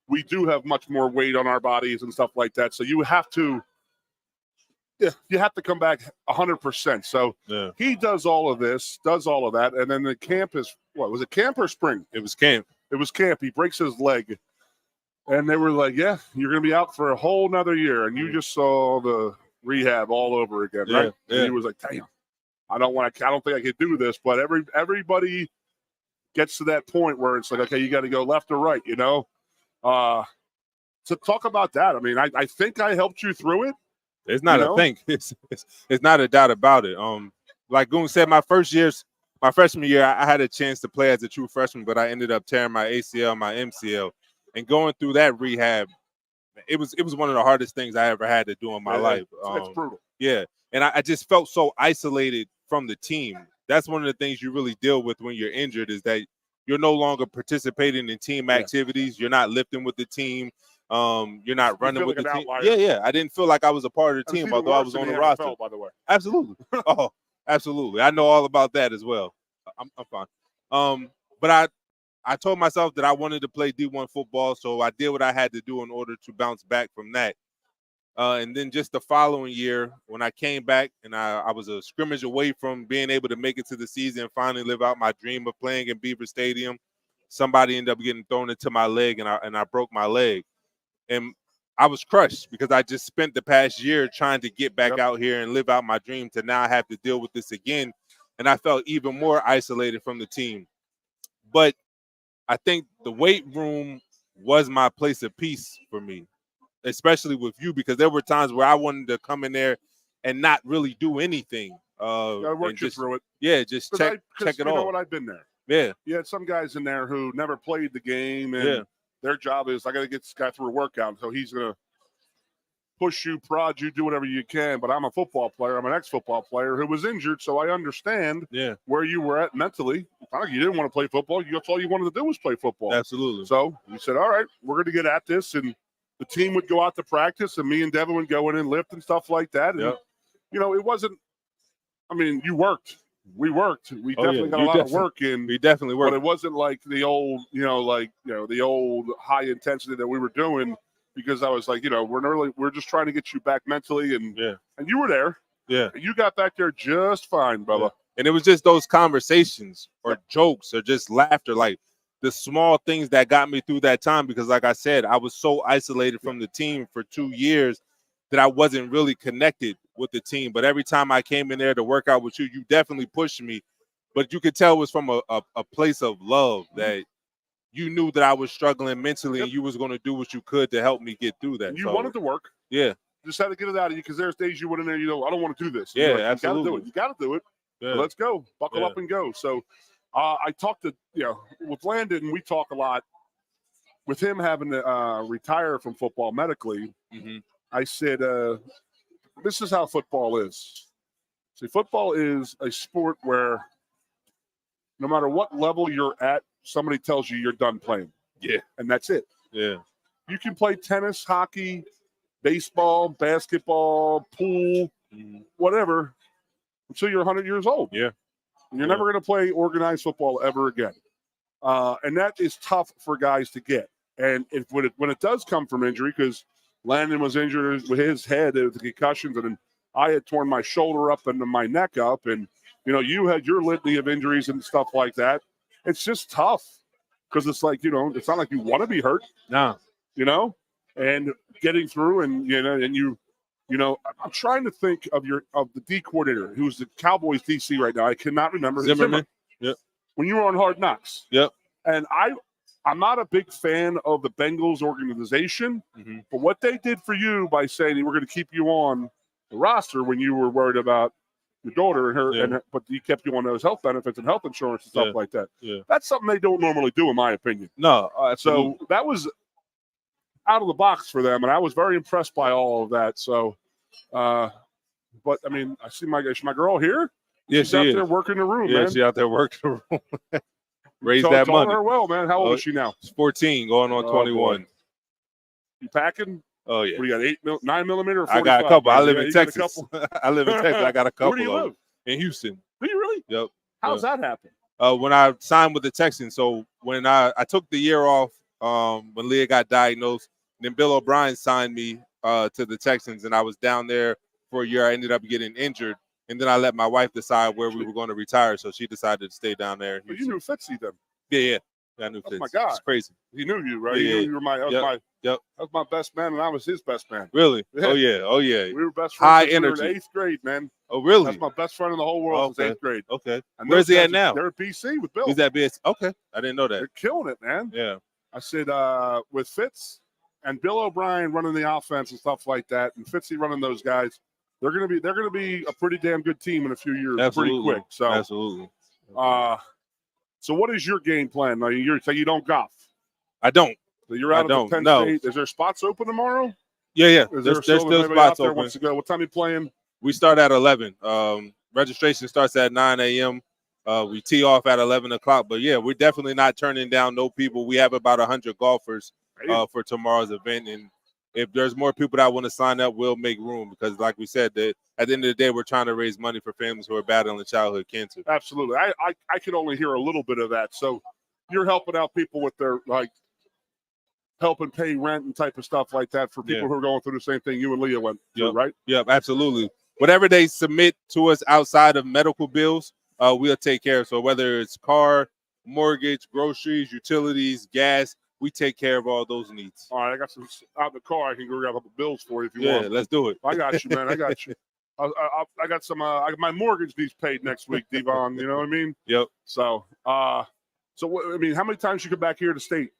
we do have much more weight on our bodies and stuff like that. So you have to come back 100%. So he does all of this, does all of that. And then the camp is, what, was it camp or spring? It was camp. It was camp. He breaks his leg. And they were like, yeah, you're going to be out for a whole nother year. And you just saw the rehab all over again, Yeah, right? yeah. And he was like, damn, I don't think I could do this. But everybody gets to that point where it's like, okay, you got to go left or right, you know? So talk about that. I mean, I think I helped you through it. It's not You a know? thing. It's not a doubt about it. Like Goon said, my freshman year, I had a chance to play as a true freshman, but I ended up tearing my ACL, my MCL, and going through that rehab. It was one of the hardest things I ever had to do in my life. It's brutal. Yeah, and I just felt so isolated from the team. That's one of the things you really deal with when you're injured is that you're no longer participating in team activities. You're not lifting with the team. You're not running with like the an team. outlier. Yeah. I didn't feel like I was a part of the And it's team, even although I worse was in on the NFL, roster. by the way. Absolutely. Oh, absolutely. I know all about that as well. I'm fine. But I told myself that I wanted to play D1 football, so I did what I had to do in order to bounce back from that. And then just the following year, when I came back and I was a scrimmage away from being able to make it to the season and finally live out my dream of playing in Beaver Stadium, somebody ended up getting thrown into my leg and I broke my leg. And I was crushed because I just spent the past year trying to get back out here and live out my dream to now have to deal with this again. And I felt even more isolated from the team. But I think the weight room was my place of peace for me, especially with you, because there were times where I wanted to come in there and not really do anything. I worked you through it. Yeah, just check it you know all. what? I've been there. Yeah. You had some guys in there who never played the game, and their job is, I got to get this guy through a workout. So he's going to push you, prod you, do whatever you can. But I'm a football player. I'm an ex-football player who was injured, so I understand where you were at mentally. It's not like you didn't want to play football. That's all you wanted to do was play football. Absolutely. So you said, all right, we're going to get at this. And the team would go out to practice, and me and Devon would go in and lift and stuff like that. And, you know, it wasn't – I mean, you worked. We worked. We definitely got a lot of work in. We definitely worked. But it wasn't like the old, the old high intensity that we were doing, because I was like, we're just trying to get you back mentally, and you were there. Yeah. You got back there just fine, brother. Yeah. And it was just those conversations or jokes or just laughter, like the small things that got me through that time, because like I said, I was so isolated from the team for 2 years that I wasn't really connected with the team. But every time I came in there to work out with you, you definitely pushed me. But you could tell it was from a place of love, that you knew that I was struggling mentally and you was going to do what you could to help me get through that. And you wanted to work. Yeah. Just had to get it out of you, because there's days you went in there, I don't want to do this. Yeah, like, absolutely. You got to do it. Yeah. So let's go. Buckle up and go. So I talked to, with Landon, we talk a lot. With him having to retire from football medically, I said, this is how football is. See, football is a sport where no matter what level you're at, somebody tells you you're done playing. Yeah. And that's it. Yeah. You can play tennis, hockey, baseball, basketball, pool, whatever, until you're 100 years old. Yeah. And you're never going to play organized football ever again. And that is tough for guys to get. And when it does come from injury, because Landon was injured with his head with the concussions, and then I had torn my shoulder up and my neck up, and you had your litany of injuries and stuff like that. It's just tough, because it's like, it's not like you want to be hurt. No. And getting through, and I'm trying to think of the D coordinator who's the Cowboys DC right now. I cannot remember. Zimmerman. Yep. When you were on Hard Knocks. Yep. And I'm not a big fan of the Bengals organization, but what they did for you by saying we're going to keep you on the roster when you were worried about your daughter and her, but he kept you on those health benefits and health insurance and stuff like that. Yeah. That's something they don't normally do, in my opinion. No. Absolutely. So that was out of the box for them, and I was very impressed by all of that. So, but I mean, I see my girl here. Yeah, she's out there working the room, man. She's out there working the room. Raise So that taught money. her well, man. How old is she now? She's 14, going on 21. Boy. You packing? Oh yeah. What do you got? 9 millimeter? Or 45? I got a couple. I live in you got a Texas. couple? I live in Texas. I got a couple. Where do you of live? them. In Houston. Do you really? Yep. How's that happen? When I signed with the Texans, so when I took the year off when Leah got diagnosed, then Bill O'Brien signed me to the Texans, and I was down there for a year. I ended up getting injured, and then I let my wife decide where we were going to retire, so she decided to stay down there. But you knew Fitzy then. Yeah. Yeah, I knew That's Fitz. my guy. It's crazy. He knew you, right? Yeah, He knew yeah. you were my. That was Yep. my. Yep. That was my best man, and I was his best man. Really? Yeah. Oh yeah. Oh yeah. We were best friends. High since we were energy. in 8th grade, man. Oh really? That's my best friend in the whole world since 8th grade. Okay. And Where's those he guys at now? They're at BC with Bill. He's at BS. Okay. I didn't know that. They're killing it, man. Yeah. I said with Fitz and Bill O'Brien running the offense and stuff like that, and Fitzy running those guys, they're gonna be a pretty damn good team in a few years, Absolutely. pretty quick. So Absolutely. So what is your game plan? Now you don't golf. I don't. So you're out I of the don't, Penn no. State. Is there spots open tomorrow? Yeah. Is There's there still anybody spots out there open. wants to go? What time you playing? We start at 11. Registration starts at 9 a.m. We tee off at 11 o'clock. But yeah, we're definitely not turning down no people. We have about 100 golfers for tomorrow's event, and if there's more people that want to sign up, we'll make room because, like we said, that at the end of the day, we're trying to raise money for families who are battling childhood cancer. Absolutely. I could only hear a little bit of that. So you're helping out people with their helping pay rent and type of stuff like that for people who are going through the same thing you and Leah went through, right? Yep, absolutely. Whatever they submit to us outside of medical bills, we'll take care of. So whether it's car, mortgage, groceries, utilities, gas, we take care of all those needs. All right, I got some out in the car. I can go grab a couple bills for you if you want. Yeah, let's do it. I got you, man. I got you. I got some. My mortgage needs paid next week, Devon. You know what I mean? Yep. So, how many times you come back here to state?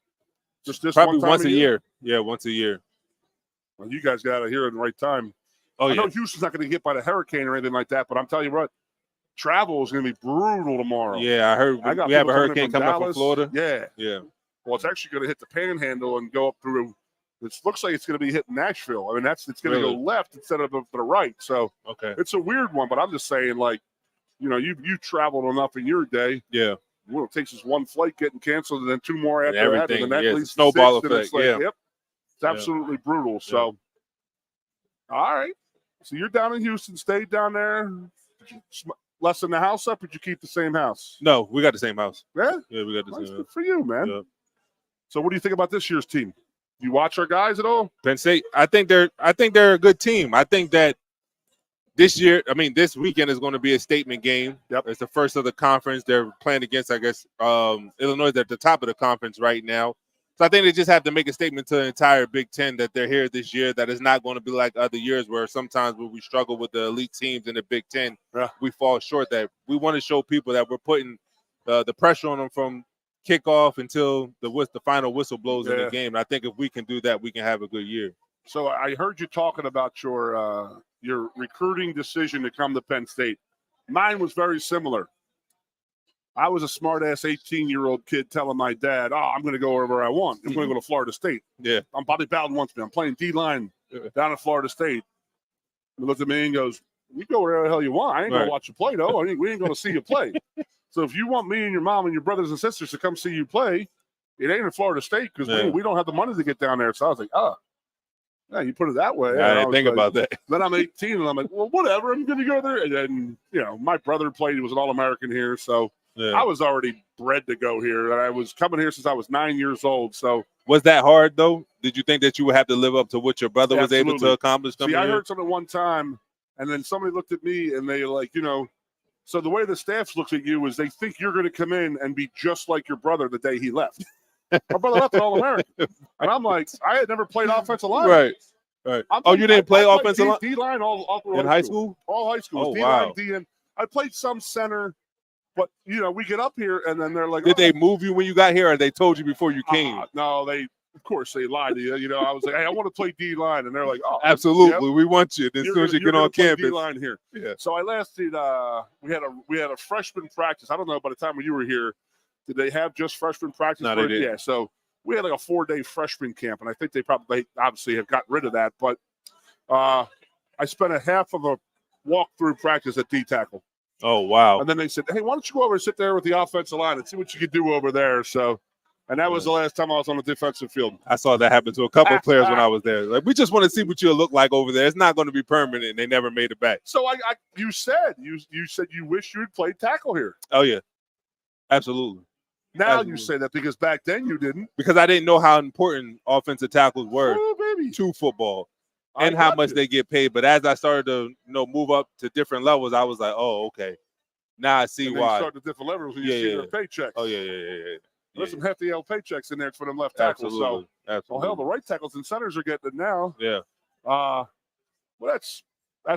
Just this Probably one time once a year. Yeah, once a year. Well, you guys got out of here at the right time. Oh, I yeah. know Houston's not going to get hit by the hurricane or anything like that, but I'm telling you what, travel is going to be brutal tomorrow. Yeah, I heard we have a hurricane coming up from Florida. Yeah. Yeah. Well, it's actually going to hit the Panhandle and go up through. It looks like it's going to be hitting Nashville. I mean, it's going to go left instead of to the right. So it's a weird one, but I'm just saying, you traveled enough in your day. Yeah. Well, it takes us one flight getting canceled and then two more after that. And then that leads to snowball 6, effect. Yep. It's absolutely brutal. So, all right. So you're down in Houston, stayed down there. Did you lessen the house up, or did you keep the same house? No, we got the same house. Yeah? Yeah, we got the same house. Good for you, man. Yeah. So what do you think about this year's team? Do you watch our guys at all? Penn State, I think they're a good team. I think that this weekend is going to be a statement game. Yep. It's the first of the conference. They're playing against, I guess, Illinois. They're at the top of the conference right now. So I think they just have to make a statement to the entire Big Ten that they're here this year, that it's not going to be like other years where sometimes when we struggle with the elite teams in the Big Ten, we fall short. That we want to show people that we're putting the pressure on them from kickoff until the final whistle blows in the game. And I think if we can do that, we can have a good year. So I heard you talking about your recruiting decision to come to Penn State. Mine was very similar. I was a smart-ass 18-year-old kid telling my dad, I'm going to go wherever I want. I'm going to go to Florida State. Yeah. Bobby Bowden wants me. I'm playing D-line down at Florida State. He looked at me and goes, you go wherever the hell you want. I ain't going to watch you play, though. We ain't going to see you play. So if you want me and your mom and your brothers and sisters to come see you play, it ain't in Florida State because we don't have the money to get down there. So I was like, yeah, you put it that way. I didn't think about that. Then I'm 18 and I'm like, well, whatever. I'm going to go there. And then, my brother played. He was an All-American here. So I was already bred to go here. And I was coming here since I was 9 years old. So was that hard, though? Did you think that you would have to live up to what your brother was able to accomplish? See, I heard something one time, and then somebody looked at me and they so the way the staff looks at you is they think you're going to come in and be just like your brother the day he left. My brother left an All-American. And I'm like, I had never played offensive line. Right. You didn't play offensive line? D-line all in high school? All high school. Oh, D-line, wow. D-N. I played some center, but, we get up here, and then they're like, Did they move you when you got here, or they told you before you came? No, of course, they lied to you. I was like, hey, I want to play D-line. And they're like, absolutely. Yep. We want you as soon as you get on campus. D-line here. Yeah. So I lasted, we had a freshman practice. I don't know, by the time when you were here, did they have just freshman practice? No, they didn't. Yeah, so we had like a 4-day freshman camp, and I think they obviously have gotten rid of that. But I spent a half of a walk-through practice at D-tackle. Oh, wow. And then they said, hey, why don't you go over and sit there with the offensive line and see what you could do over there. So, and that was the last time I was on the defensive field. I saw that happen to a couple of players when I was there. Like, we just want to see what you'll look like over there. It's not going to be permanent, and they never made it back. So you said you wish you had played tackle here. Oh, yeah. Absolutely. Now you say that because back then you didn't. Because I didn't know how important offensive tackles were to football and how much they get paid. But as I started to move up to different levels, I was like, oh, okay. Now I see why. You start to different levels when you see their paychecks. Oh, yeah. There's some hefty paychecks in there for them left tackles. Absolutely. So, Absolutely. well, hell, the right tackles and centers are getting it now. Yeah. Well, that's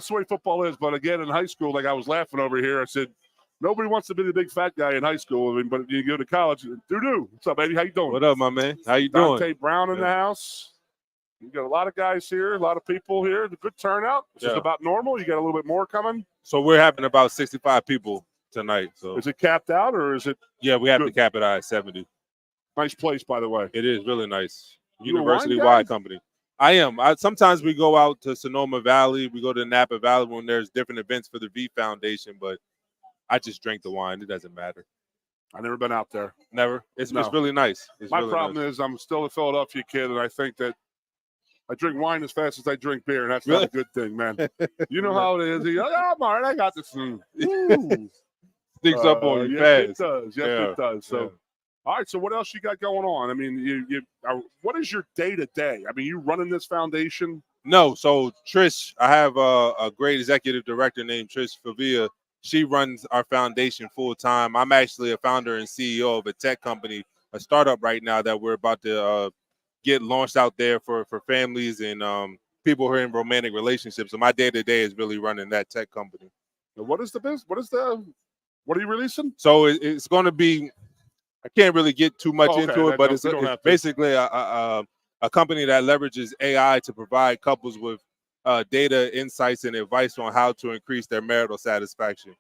the way football is. But again, in high school, like I was laughing over here, I said, nobody wants to be the big fat guy in high school. I mean, but you go to college, doo-doo. What's up, baby? How you doing? What up, my man? How you Dante doing? Brown in the house. You got a lot of guys here, a lot of people here. A good turnout. It's just about normal. You got a little bit more coming. So we're having about 65 people tonight. So is it capped out or is it? Yeah, we have good? to cap it out at 70. Nice place, by the way. It is really nice. You a wine University-wide guy? company. I am. Sometimes we go out to Sonoma Valley. We go to Napa Valley when there's different events for the V Foundation, but I just drink the wine. It doesn't matter. I've never been out there. Never. It's No. really nice. It's My really problem nice. is I'm still a Philadelphia kid, and I think that I drink wine as fast as I drink beer, and that's not a good thing, man. You know how it is. I'm all right. I got this. Ooh. Sneaks up on you yes, fast. it does. Yes, Yeah, it does. So, yeah. all right. So, what else you got going on? I mean, what is your day to day? I mean, you running this foundation? No, so Trish, I have a great executive director named Trish Favia. She runs our foundation full time. I'm actually a founder and CEO of a tech company, a startup right now that we're about to get launched out there for families and people who are in romantic relationships. So my day to day is really running that tech company. Now, what is the business? What are you releasing? So it's going to be. I can't really get too much into it, but it's basically a company that leverages AI to provide couples with data, insights, and advice on how to increase their marital satisfaction.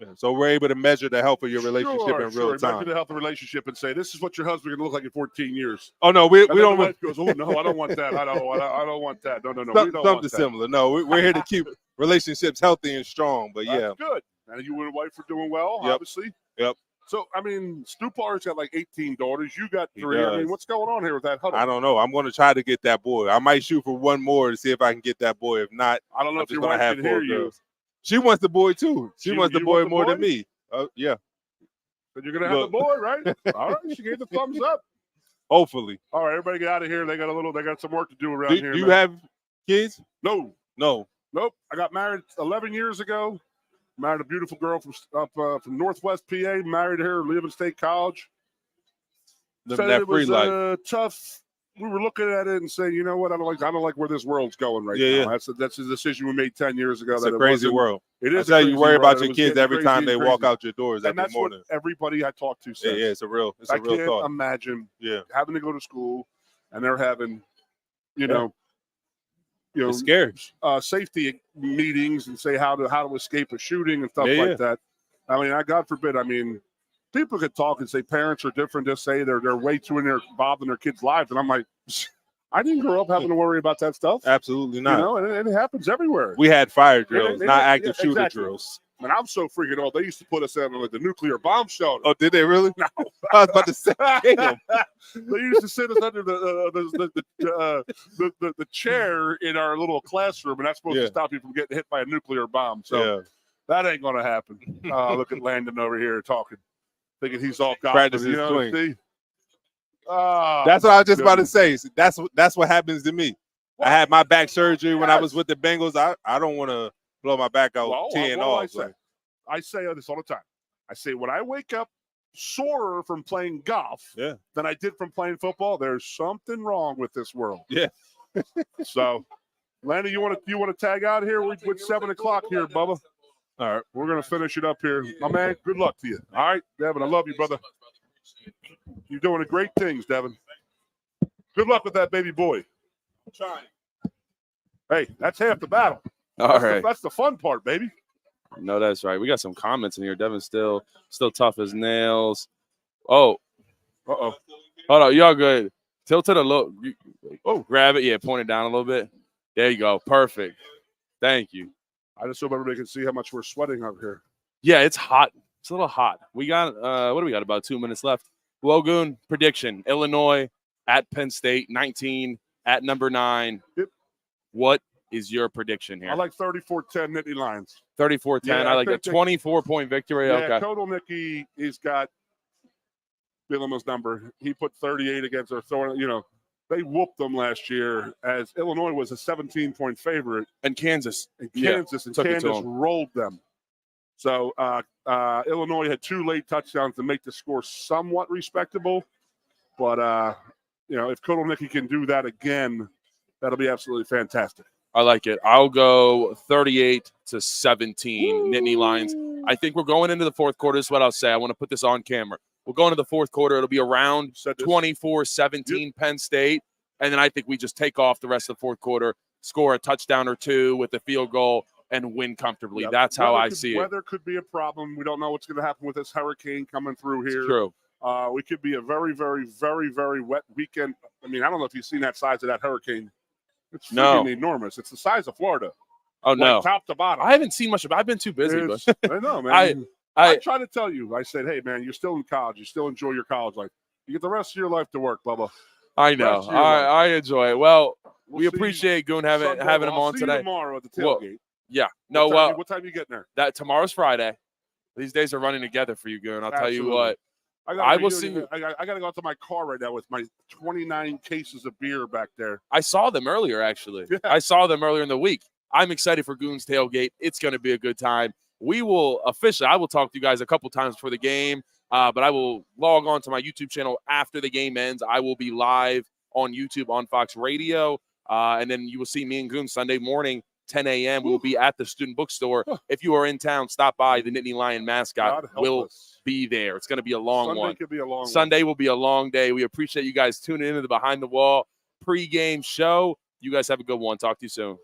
Yeah, so we're able to measure the health of your relationship in real time. Measure the health of the relationship and say, this is what your husband's going to look like in 14 years. Oh, no, we And then don't. the wife goes, oh, no, I don't want that. I don't want that. No, we don't Something want that. similar. No, we're here to keep relationships healthy and strong. But yeah, That's good. And you and your wife are doing well, Yep. obviously. Yep. So, I mean, Stupar's got like 18 daughters. You got He 3. I mean, does. what's going on here with that huddle? I don't know. I'm going to try to get that boy. I might shoot for one more to see if I can get that boy. If not, I don't know I'm if just your gonna wife have can 4 hear you. girls. She wants the boy too. She wants the you boy want the more boy? than me. Yeah. But you're going to have Look. the boy, right? All right. She gave the thumbs up. Hopefully. All right, everybody get out of here. They got some work to do around here. Do you man. have kids? No. No. Nope. I got married 11 years ago. Married a beautiful girl from Northwest PA. Married her, live in State College. Living that it free was life. tough. We were looking at it and saying, you know what? I don't like where this world's going right Yeah, now. yeah. That's a decision we made 10 years ago. It's that a it crazy wasn't- world. It I is. tell a you, crazy worry world, about and it your was kids getting every crazy time and they walk crazy. out your doors And every that's morning. what everybody I talked to says. Yeah, it's a real I thought. can't imagine Yeah. having to go to school and they're having, you Yeah. know, It's scary. safety meetings and say how to escape a shooting and stuff Yeah, like yeah. that. I mean, God forbid. I mean, people could talk and say parents are different. Just say they're way too involved in their kids' lives, and I'm like, I didn't grow up having to worry about that stuff. Absolutely not. You know, and it happens everyware. We had fire drills, They not don't- active yeah, shooter exactly. drills. And I'm so freaking old. They used to put us in like the nuclear bomb shelter. Oh, did they really? No. I was about to say, damn. They used to sit us under the chair in our little classroom, and that's supposed to Yeah. stop you from getting hit by a nuclear bomb. So Yeah. that ain't going to happen. Look at Landon over here talking, thinking he's all confident. Practice his You know, swing. see? That's what I was just about to say. That's what happens to me. I had my back surgery when I was with the Bengals. I don't want to blow my back out Well, teeing what do off. say? I say this all the time. I say when I wake up sorer from playing golf Yeah. than I did from playing football, there's something wrong with this world. Yeah. So, Landy, you want to tag out here with 7 o'clock here, Bubba? All right, we're gonna finish it up here, my man. Good luck to you. All right, Devon, I love you, brother. You're doing great things, Devon. Good luck with that baby boy. I'm trying. Hey, that's half the battle. All right. That's the fun part, baby. No, that's right. We got some comments in here. Devin's still tough as nails. Oh, Uh-oh. hold on. Y'all good. Tilt it a little. Oh, grab it. Yeah, point it down a little bit. There you go. Perfect. Thank you. I just hope everybody can see how much we're sweating up here. Yeah, it's hot. It's a little hot. We got, what do we got? About 2 minutes left. Logan, prediction. Illinois at Penn State, 19 at number 9. Yep. What is your prediction here? I like 34-10 Nittany Lions. 34-10. Yeah, I like a think they- 24-point victory. Yeah, Okay. Total Nicky, he's got Bielema's number. He put 38 against our throwing. You know, they whooped them last year as Illinois was a 17-point favorite. And Kansas. And Yeah, Kansas took it to Kansas them. rolled them. So Illinois had 2 late touchdowns to make the score somewhat respectable. But, if Kotelnicki can do that again, that'll be absolutely fantastic. I like it. I'll go 38-17, Nittany Lions. I think we're going into the fourth quarter. This is what I'll say. I want to put this on camera. We'll go into the fourth quarter. It'll be around 24-17 Penn State. And then I think we just take off the rest of the fourth quarter, score a touchdown or 2 with a field goal, and win comfortably. Yep. That's how I see it. Weather could be a problem. We don't know what's going to happen with this hurricane coming through here. It's true. We could be a very, very, very, very wet weekend. I mean, I don't know if you've seen that size of that hurricane. It's freaking enormous. It's the size of Florida. Oh, no. Top to bottom. I haven't seen much of it. I've been too busy. But I know, man. I try to tell you. I said, hey, man, you're still in college. You still enjoy your college life. You get the rest of your life to work, Bubba. I know. I enjoy it. Well, we see appreciate Goon having him on see today. You tomorrow at the tailgate. Yeah. What time you getting there? That tomorrow's Friday. These days are running together for you, Goon. I'll tell you what. I will see you. I got to go out to my car right now with my 29 cases of beer back there. I saw them earlier, actually. Yeah. I saw them earlier in the week. I'm excited for Goon's tailgate. It's going to be a good time. I will talk to you guys a couple times before the game, but I will log on to my YouTube channel after the game ends. I will be live on YouTube on Fox Radio, and then you will see me and Goon Sunday morning, 10 a.m. We will be at the student bookstore. If you are in town, stop by. The Nittany Lion mascot will be there. It's going to be a long one. Sunday will be a long day. We appreciate you guys tuning into the Behind the Wall pregame show. You guys have a good one. Talk to you soon.